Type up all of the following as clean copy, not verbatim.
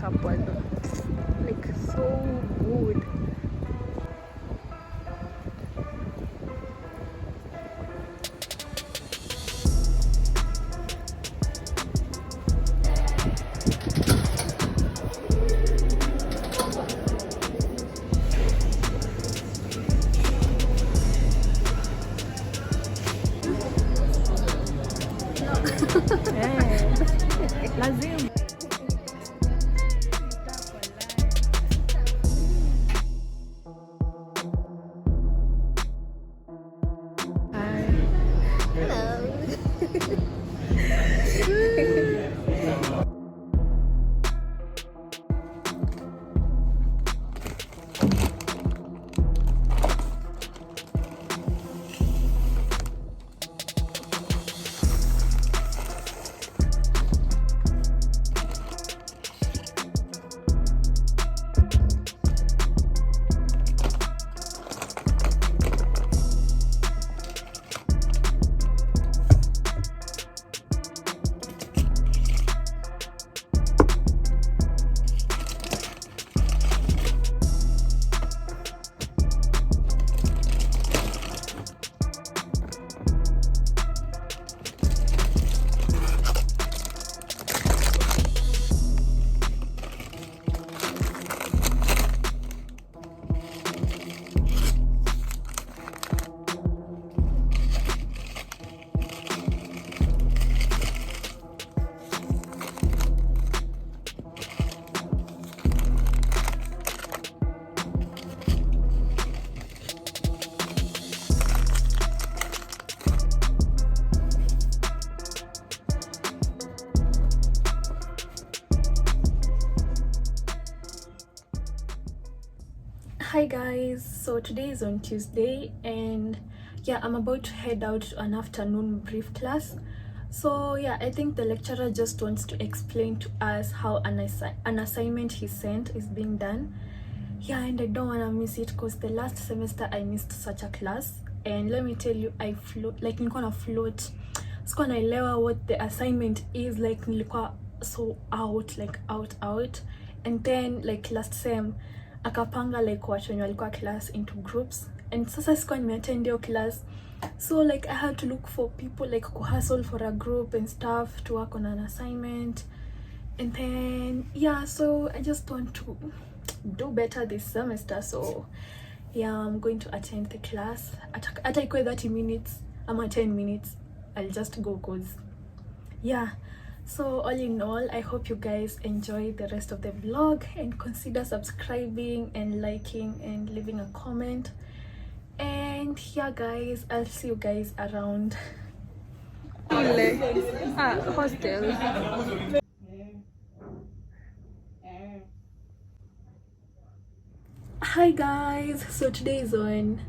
makeup bado. Like so good. Lazima. Hi guys, so today is on Tuesday and yeah, I'm about to head out to an afternoon brief class. So yeah, I think the lecturer just wants to explain to us how an assignment he sent is being done. Yeah, and I don't want to miss it because the last semester I missed such a class, and let me tell you, I float, like nilikuwa na float. Sikuwa naelewa what the assignment is, like nilikuwa so out, like out. And then like last sem akapanga like watu wenye walikuwa class into groups, and sasa sikuwa nimeattend hiyo class, so like I had to look for people like hustle for a group and stuff to work on an assignment. And then yeah, so I just want to do better this semester, so yeah, I'm going to attend the class at 30 minutes. I'm at 10 minutes. I'll just go cause yeah. So all in all, I hope you guys enjoy the rest of the vlog and consider subscribing and liking and leaving a comment. And yeah guys, I'll see you guys around. Hostel. Hi guys, so today is on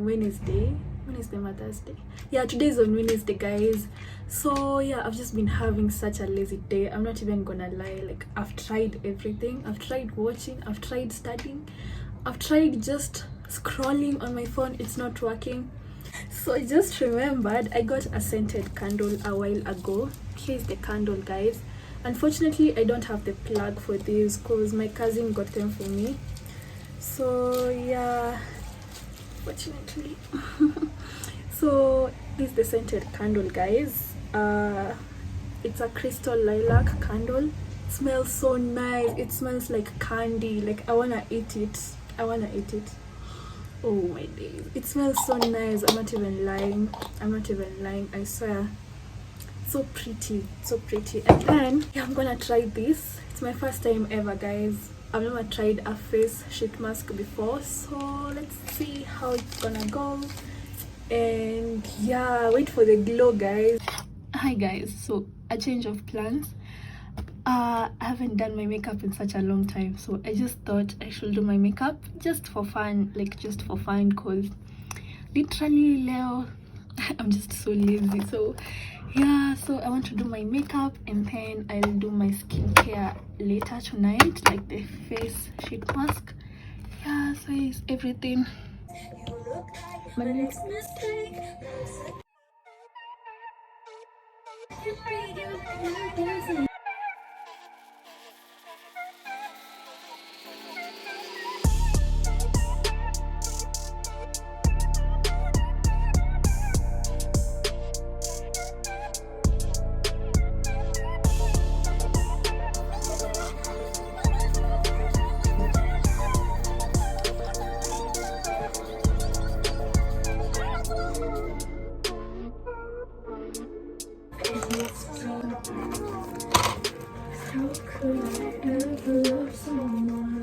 Wednesday. Thursday. Yeah, today is on Wednesday guys. So yeah, I've just been having such a lazy day. I'm not even gonna lie, like I've tried everything. I've tried watching, I've tried studying, I've tried just scrolling on my phone. It's not working. So I just remembered I got a scented candle a while ago. Here's the candle guys. Unfortunately I don't have the plug for this because my cousin got them for me. So yeah, fortunately. So this is the scented candle guys. It's a crystal lilac candle. It smells so nice. It smells like candy. Like I wanna eat it. Oh my days, it smells so nice. I'm not even lying, I swear. So pretty. And then yeah, I'm gonna try this. It's my first time ever guys. I've never tried a face sheet mask before, so let's see how it's gonna go. And yeah, wait for the glow guys. Hi guys, so a change of plans. I haven't done my makeup in such a long time, so I just thought I should do my makeup just for fun, because literally Leo I'm just so lazy. So yeah, so I want to do my makeup and then I'll do my skincare later tonight, like the face sheet mask. Yeah, so it's everything. My next mistake. How could I ever love someone